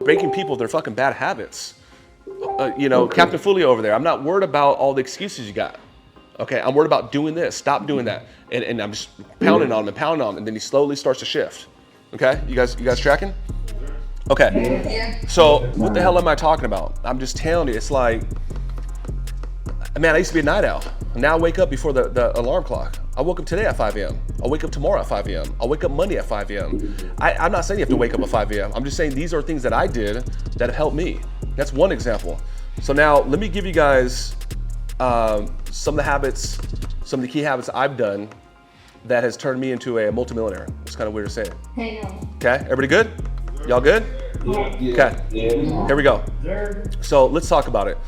breaking people of their fucking bad habits. Captain Fully over there. I'm not worried about all the excuses you got. Okay, I'm worried about doing this. Stop doing that. And I'm just pounding on him and pounding on him, and then he slowly starts to shift. Okay, you guys tracking? Okay. Yeah. So what the hell am I talking about? I'm just telling you, it's like, man, I used to be a night owl. Now I wake up before the alarm clock. I woke up today at 5 a.m. I'll wake up tomorrow at 5 a.m. I'll wake up Monday at 5 a.m. I'm not saying you have to wake up at 5 a.m. I'm just saying these are things that I did that have helped me. That's one example. So now let me give you guys some of the habits, some of the key habits I've done that has turned me into a multimillionaire. It's kind of weird to say it. I know. Okay, everybody good? Y'all good? Okay, here we go. So let's talk about it.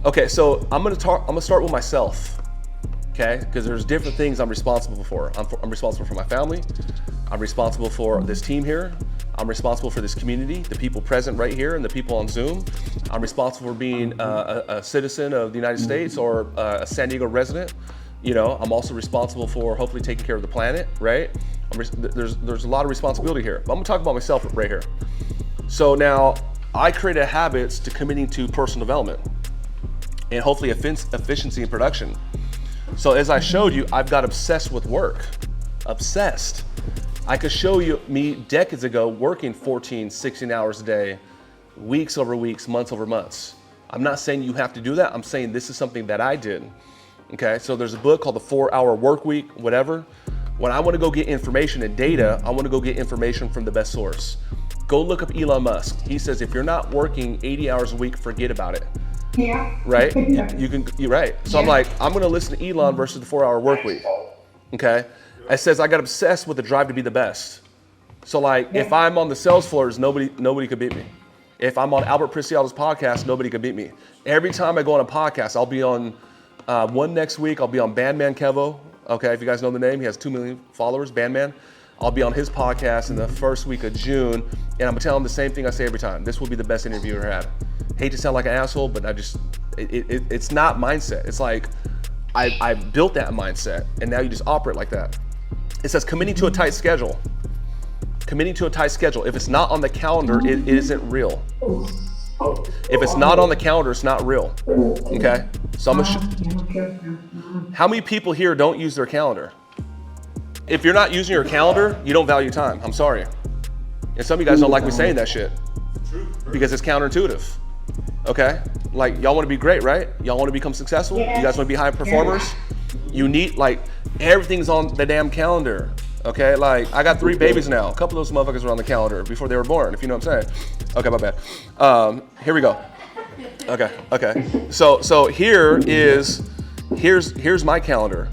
Okay, so I'm gonna start with myself. Okay, because there's different things I'm responsible for. I'm responsible for my family. I'm responsible for this team here. I'm responsible for this community, the people present right here and the people on Zoom. I'm responsible for being a citizen of the United States or a San Diego resident. I'm also responsible for hopefully taking care of the planet, right? There's a lot of responsibility here. But I'm gonna talk about myself right here. So now I created habits to committing to personal development and hopefully efficiency in production. So as I showed you, I've got obsessed with work, obsessed. I could show you me decades ago working 14, 16 hours a day, weeks over weeks, months over months. I'm not saying you have to do that. I'm saying this is something that I did. Okay, so there's a book called The 4-Hour Work Week, whatever. When I want to go get information and data, I want to go get information from the best source. Go look up Elon Musk. He says if you're not working 80 hours a week, forget about it. Yeah. Right? You're right. So I'm like, I'm going to listen to Elon versus the 4-Hour Work Week. Okay? It says I got obsessed with the drive to be the best. So like, if I'm on the sales floors, nobody could beat me. If I'm on Albert Preciado's podcast, nobody could beat me. Every time I go on a podcast, I'll be on one next week. I'll be on Bandman Kevo. Okay, if you guys know the name, he has 2 million followers, Bandman. I'll be on his podcast in the first week of June, and I'm gonna tell him the same thing I say every time. This will be the best interview you ever had. Hate to sound like an asshole, but it's not mindset. It's like, I built that mindset, and now you just operate like that. It says committing to a tight schedule. Committing to a tight schedule. If it's not on the calendar, it isn't real. If it's not on the calendar, it's not real. Okay? So how many people here don't use their calendar? If you're not using your calendar, you don't value time. I'm sorry. And some of you guys don't like me saying that shit because it's counterintuitive. Okay? Like, y'all want to be great, right? Y'all want to become successful? You guys want to be high performers? You need, like, everything's on the damn calendar. Okay, like, I got 3 babies now. A couple of those motherfuckers were on the calendar before they were born, if you know what I'm saying. Okay, my bad. Here we go. Okay. So here's my calendar.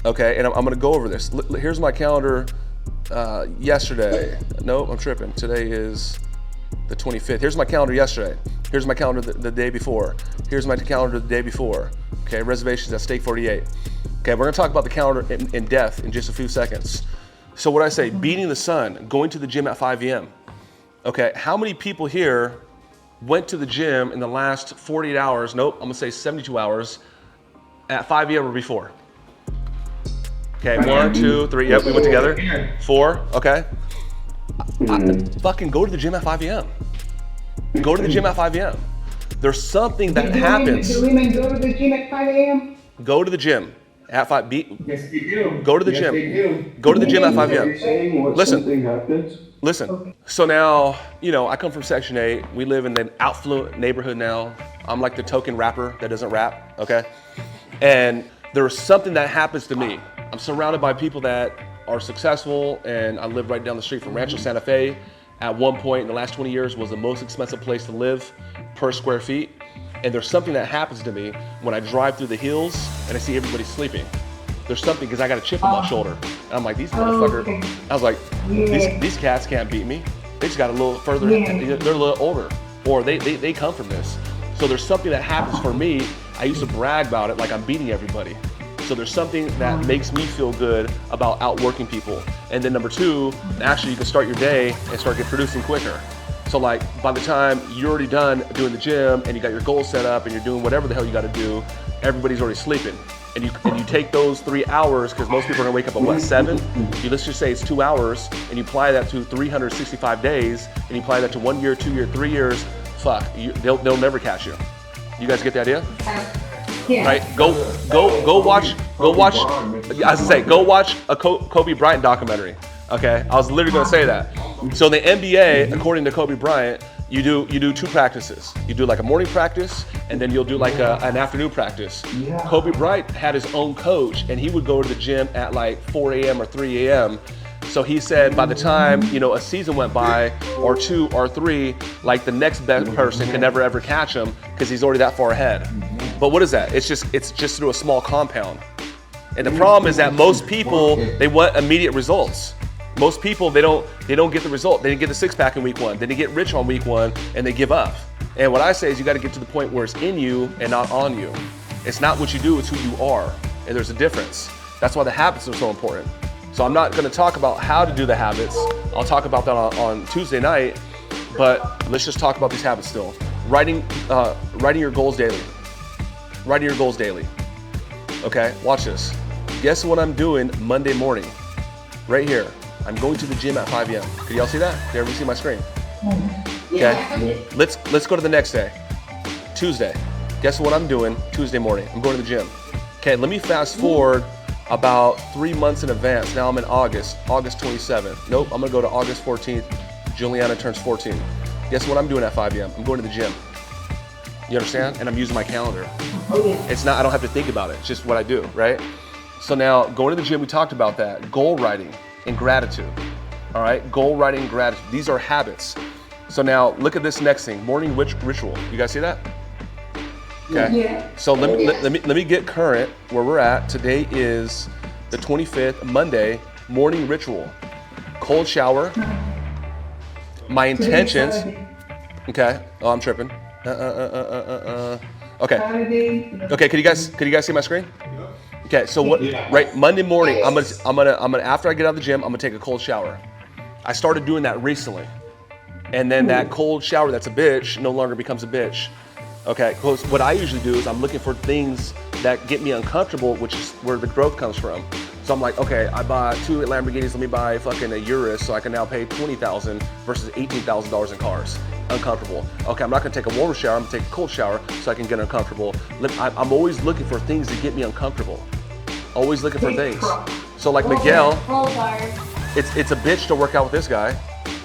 Okay, and I'm gonna go over this. Here's my calendar yesterday. No, I'm tripping. Today is the 25th. Here's my calendar yesterday. Here's my calendar the day before. Here's my calendar the day before. Okay, reservations at Steak 48. Okay, we're gonna talk about the calendar in depth in just a few seconds. So what I say, beating the sun, going to the gym at 5 a.m. Okay, how many people here went to the gym in the last 48 hours, nope, I'm gonna say 72 hours, at 5 a.m. or before? Okay, 1, 2, 3, yep, we went together. 4, okay. Fucking go to the gym at 5 a.m. Go to the gym at 5 a.m. There's something that happens. Do women go to the gym at 5 a.m.? Go to the gym at 5. Yes, they do. Go to the Yes, gym. They do. Go to the gym at 5 You're a.m. saying what something happens? Listen. So now, I come from Section 8. We live in an affluent neighborhood now. I'm like the token rapper that doesn't rap, okay? And there's something that happens to me. I'm surrounded by people that are successful, and I live right down the street from Rancho Santa Fe. At one point in the last 20 years was the most expensive place to live per square feet. And there's something that happens to me when I drive through the hills and I see everybody sleeping. There's something, because I got a chip on my shoulder. And I'm like, these motherfuckers, I was like, these cats can't beat me. They just got a little further, they're a little older, or they come from this. So there's something that happens for me. I used to brag about it like I'm beating everybody. So there's something that makes me feel good about outworking people. And then number 2, actually you can start your day and start producing quicker. So like by the time you're already done doing the gym and you got your goals set up and you're doing whatever the hell you got to do, everybody's already sleeping. and you take those 3 hours, because most people are gonna wake up at what, 7? Let's just say it's 2 hours, and you apply that to 365 days, and you apply that to 1 year, 2 year, 3 years. Fuck, they'll never catch you. You guys get the idea? Yeah. Right? Go watch. I was gonna say, go watch a Kobe Bryant documentary. Okay, I was literally gonna say that. So in the NBA, according to Kobe Bryant, you do 2 practices. You do like a morning practice, and then you'll do like an afternoon practice. Kobe Bryant had his own coach, and he would go to the gym at like 4 a.m. or 3 a.m. So he said by the time, a season went by, or 2 or 3, like the next best person can never ever catch him because he's already that far ahead. But what is that? It's just through a small compound. And the problem is that most people, they want immediate results. Most people, they don't get the result. They didn't get the 6-pack in week 1. They didn't get rich on week 1, and they give up. And what I say is you got to get to the point where it's in you and not on you. It's not what you do, it's who you are. And there's a difference. That's why the habits are so important. So I'm not going to talk about how to do the habits. I'll talk about that on Tuesday night, but let's just talk about these habits still. Writing your goals daily. Writing your goals daily. Okay, watch this. Guess what I'm doing Monday morning? Right here. I'm going to the gym at 5 a.m. Can y'all see that? Can everybody see my screen? Okay. Let's go to the next day. Tuesday. Guess what I'm doing Tuesday morning? I'm going to the gym. Okay, let me fast forward about 3 months in advance. Now I'm in August 27th. Nope, I'm gonna go to August 14th. Juliana turns 14. Guess what I'm doing at 5 a.m.? I'm going to the gym. You understand? And I'm using my calendar. It's not, I don't have to think about it. It's just what I do, right? So now going to the gym, we talked about that. Goal writing and gratitude. All right, goal writing and gratitude. These are habits. So now look at this next thing, morning ritual. You guys see that? Okay. Yeah. So let me get current where we're at. Today is the 25th, Monday, morning ritual. Cold shower. My intentions. Okay. Oh, I'm tripping. Okay. Okay. Can you guys see my screen? Okay. So what? Right. Monday morning, I'm gonna after I get out of the gym, I'm gonna take a cold shower. I started doing that recently, and then that cold shower that's a bitch no longer becomes a bitch. Okay, because what I usually do is I'm looking for things that get me uncomfortable, which is where the growth comes from. So I'm like, okay, I bought 2 Lamborghinis, let me buy fucking a Urus so I can now pay $20,000 versus $18,000 in cars. Uncomfortable. Okay, I'm not gonna take a warm shower, I'm gonna take a cold shower so I can get uncomfortable. I'm always looking for things that get me uncomfortable. Always looking for things. So like Miguel, it's a bitch to work out with this guy.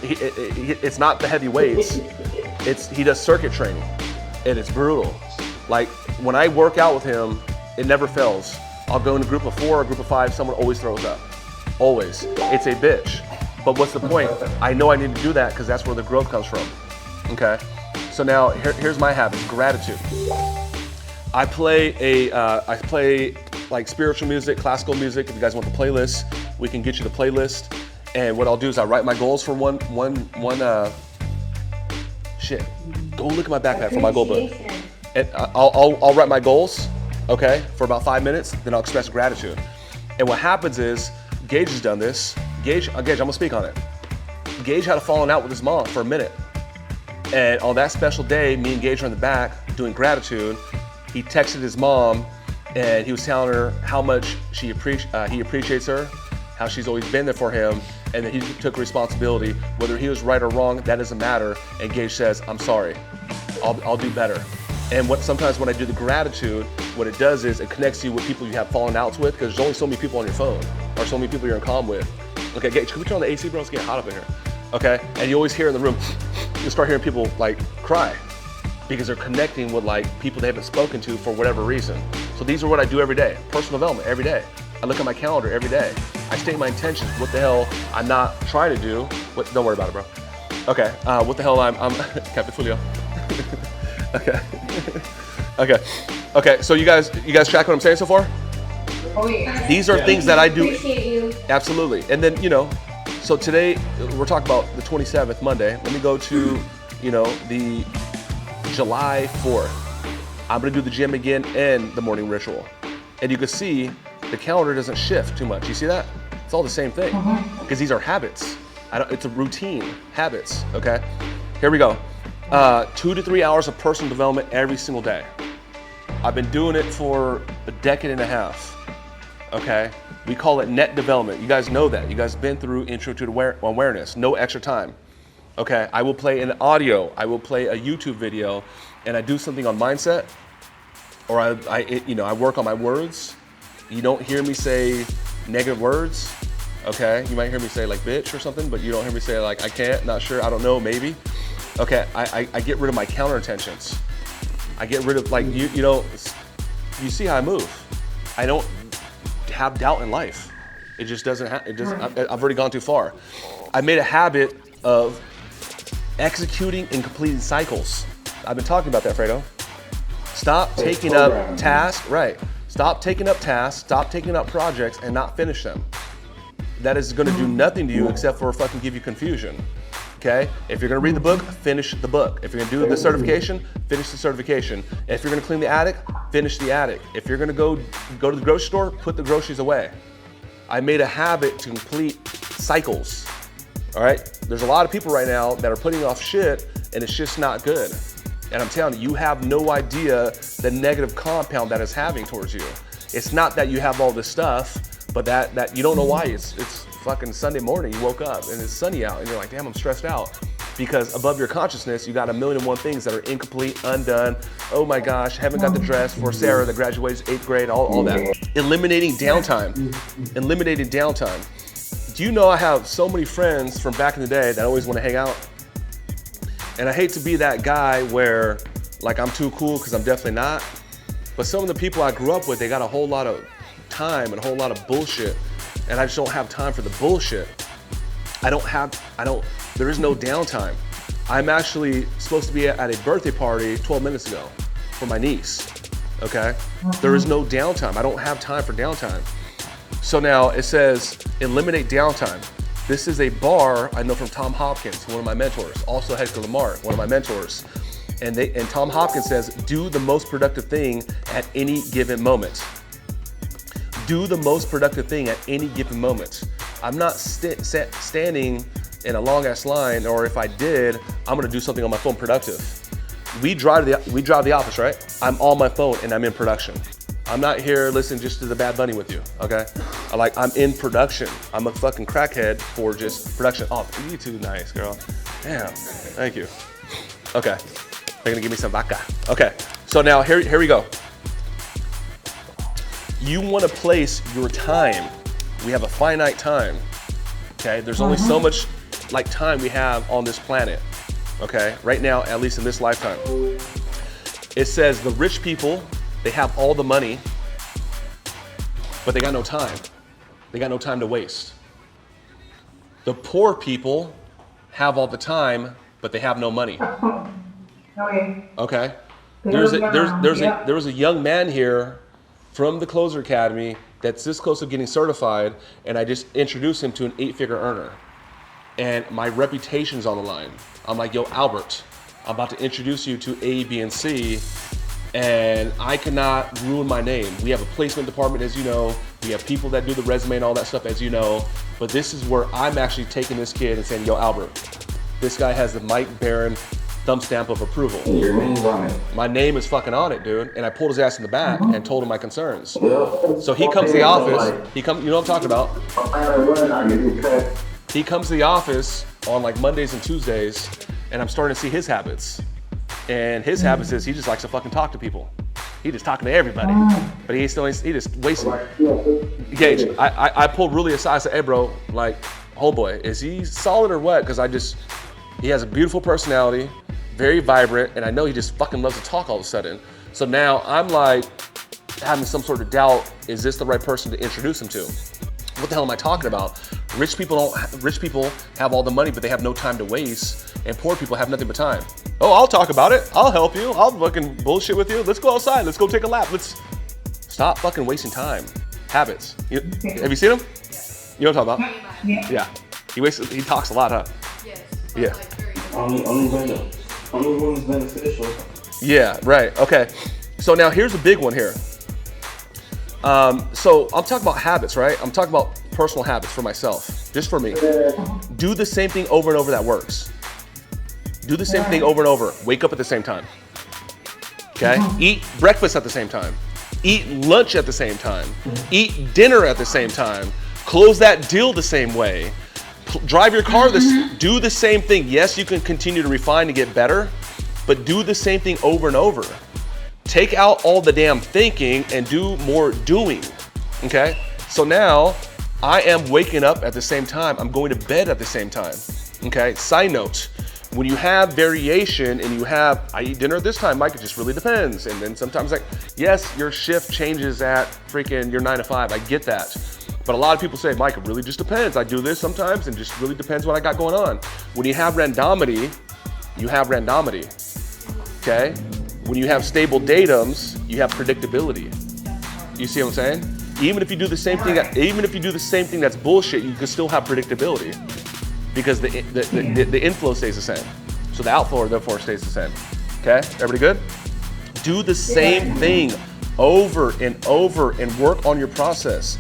It's not the heavy weights, he does circuit training. And it's brutal. Like when I work out with him, it never fails. I'll go in a group of 4 or a group of 5, someone always throws up. Always. It's a bitch. But what's the point? I know I need to do that because that's where the growth comes from. Okay? So now here's my habit, gratitude. I play like spiritual music, classical music. If you guys want the playlist, we can get you the playlist. And what I'll do is I write my goals for shit. Go look at my backpack for my goal book. And I'll write my goals, okay, for about 5 minutes, then I'll express gratitude. And what happens is, Gage has done this. Gage, I'm gonna speak on it. Gage had a falling out with his mom for a minute. And on that special day, me and Gage were in the back doing gratitude. He texted his mom and he was telling her how much he appreciates her, how she's always been there for him, and that he took responsibility. Whether he was right or wrong, that doesn't matter. And Gage says, I'm sorry, I'll do better. And sometimes when I do the gratitude, what it does is it connects you with people you have fallen outs with, because there's only so many people on your phone, or so many people you're in comm with. Okay, Gage, can we turn on the AC, bro? It's getting hot up in here. Okay, and you always hear in the room, you start hearing people like cry, because they're connecting with like people they haven't spoken to for whatever reason. So these are what I do every day, personal development every day. I look at my calendar every day. I state my intentions, what the hell I'm not trying to do. Don't worry about it, bro. Okay, what the hell I'm Captain Fulio. Okay. Okay, so you guys track what I'm saying so far? Oh yeah. These are things that I do. Appreciate you. Absolutely. And then, so today we're talking about the 27th, Monday. Let me go to, the July 4th. I'm gonna do the gym again and the morning ritual. And you can see the calendar doesn't shift too much. You see that? It's all the same thing, because these are habits. It's a routine, habits, okay? Here we go. 2 to 3 hours of personal development every single day. I've been doing it for a decade and a half. Okay, we call it net development. You guys know that. You guys have been through Intro to Awareness. No extra time. Okay, I will play an audio. I will play a YouTube video, and I do something on mindset, or I work on my words. You don't hear me say negative words. Okay, you might hear me say like bitch or something, but you don't hear me say like I can't, not sure, I don't know, maybe. Okay, I get rid of my counter intentions. I get rid of like you see how I move. I don't have doubt in life. It just doesn't I've already gone too far. I made a habit of executing and completing cycles. I've been talking about that, Fredo. Stop taking up tasks, right. Stop taking up tasks, stop taking up projects and not finish them. That is gonna do nothing to you except for fucking give you confusion. Okay? If you're gonna read the book, finish the book. If you're gonna do the certification, finish the certification. If you're gonna clean the attic, finish the attic. If you're gonna go to the grocery store, put the groceries away. I made a habit to complete cycles. All right? There's a lot of people right now that are putting off shit and it's just not good. And I'm telling you, you have no idea the negative compound that is having towards you. It's not that you have all this stuff, but that you don't know why. It's fucking Sunday morning, you woke up and it's sunny out and you're like, damn, I'm stressed out. Because above your consciousness, you got 1,000,001 things that are incomplete, undone. Oh my gosh, haven't got the dress for Sarah that graduates 8th grade, all that. Eliminating downtime. Eliminating downtime. Do you know I have so many friends from back in the day that always want to hang out? And I hate to be that guy where like I'm too cool, because I'm definitely not. But some of the people I grew up with, they got a whole lot of time and a whole lot of bullshit. And I just don't have time for the bullshit. There is no downtime. I'm actually supposed to be at a birthday party 12 minutes ago for my niece, okay? There is no downtime. I don't have time for downtime. So now it says, eliminate downtime. This is a bar I know from Tom Hopkins, one of my mentors. Also Hector Lamar, one of my mentors. And Tom Hopkins says, do the most productive thing at any given moment. Do the most productive thing at any given moment. I'm not standing in a long ass line, or if I did, I'm gonna do something on my phone productive. We drive the office, right? I'm on my phone and I'm in production. I'm not here listening just to the Bad Bunny with you, okay? I'm in production. I'm a fucking crackhead for just production. Oh, you too nice, girl. Damn, thank you. Okay, they're gonna give me some vodka. Okay, so now here we go. You wanna place your time. We have a finite time, okay? There's only so much time we have on this planet, okay? Right now, at least in this lifetime. It says the rich people, they have all the money, but they got no time. They got no time to waste. The poor people have all the time, but they have no money. Okay? There was a young man here from the Closer Academy that's this close to getting certified, and I just introduced him to an 8-figure earner. And my reputation's on the line. I'm like, yo, Albert, I'm about to introduce you to A, B, and C, and I cannot ruin my name. We have a placement department, as you know. We have people that do the resume and all that stuff, as you know. But this is where I'm actually taking this kid and saying, yo, Albert, this guy has the Mike Barron thumb stamp of approval. Your name's on it. My name is fucking on it, dude. And I pulled his ass in the back and told him my concerns. So he comes to the office. You know what I'm talking about. He comes to the office on Mondays and Tuesdays, and I'm starting to see his habits. And his habits is he just likes to fucking talk to people. He just talking to everybody, but he just wasting. Gage, I pulled really aside. I said, hey bro, homeboy, is he solid or what? Because he has a beautiful personality, very vibrant, and I know he just fucking loves to talk all of a sudden. So now I'm having some sort of doubt, is this the right person to introduce him to? What the hell am I talking about? Rich people have all the money, but they have no time to waste, and poor people have nothing but time. Oh, I'll talk about it. I'll help you. I'll fucking bullshit with you. Let's go outside. Let's go take a lap. Let's stop fucking wasting time. Habits. Have you seen him? You know what I'm talking about? Yeah. He talks a lot, huh? Yes. Yeah. Only one is beneficial. Yeah, right. Okay. So now here's the big one here. So I'm talking about habits, right? I'm talking about personal habits for myself, just for me. Do the same thing over and over that works. Do the same thing over and over. Wake up at the same time. Okay? Eat breakfast at the same time. Eat lunch at the same time. Eat dinner at the same time. Close that deal the same way. Drive your car do the same thing. Yes, you can continue to refine and get better, but do the same thing over and over. Take out all the damn thinking and do more doing. Okay? So now I am waking up at the same time. I'm going to bed at the same time. Okay? Side note, when you have variation and I eat dinner at this time, Mike, it just really depends. And then sometimes yes, your shift changes at freaking your 9 to 5. I get that. But a lot of people say, Mike, it really just depends. I do this sometimes and just really depends what I got going on. When you have randomity, you have randomity. Okay? When you have stable datums, you have predictability. You see what I'm saying? Even if you do the same thing, that's bullshit, you can still have predictability because the inflow stays the same. So the outflow therefore stays the same. Okay? Everybody good? Do the same thing over and over and work on your process.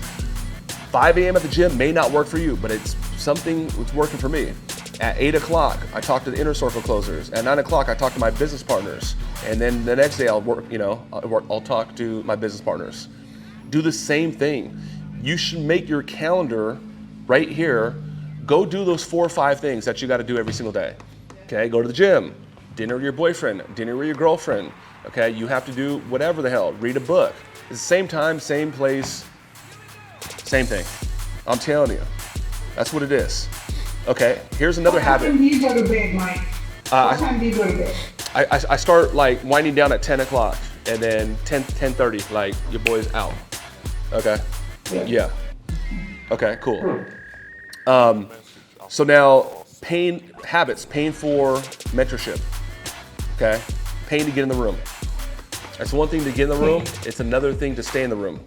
5 a.m. at the gym may not work for you, but it's something that's working for me. At 8 o'clock, I talk to the inner circle closers. At 9 o'clock, I talk to my business partners. And then the next day I'll talk to my business partners. Do the same thing. You should make your calendar right here. Go do those 4 or 5 things that you got to do every single day. Okay, go to the gym, dinner with your boyfriend, dinner with your girlfriend. Okay, you have to do whatever the hell, read a book. It's the same time, same place, same thing. I'm telling you, that's what it is. Okay, here's another habit. What time do you go to bed, Mike? What time do you go to bed? I start like winding down at 10 o'clock and then 10:30, like your boy's out. Okay, yeah. Okay, cool. So now paying for mentorship. Okay, paying to get in the room. That's one thing to get in the room. It's another thing to stay in the room.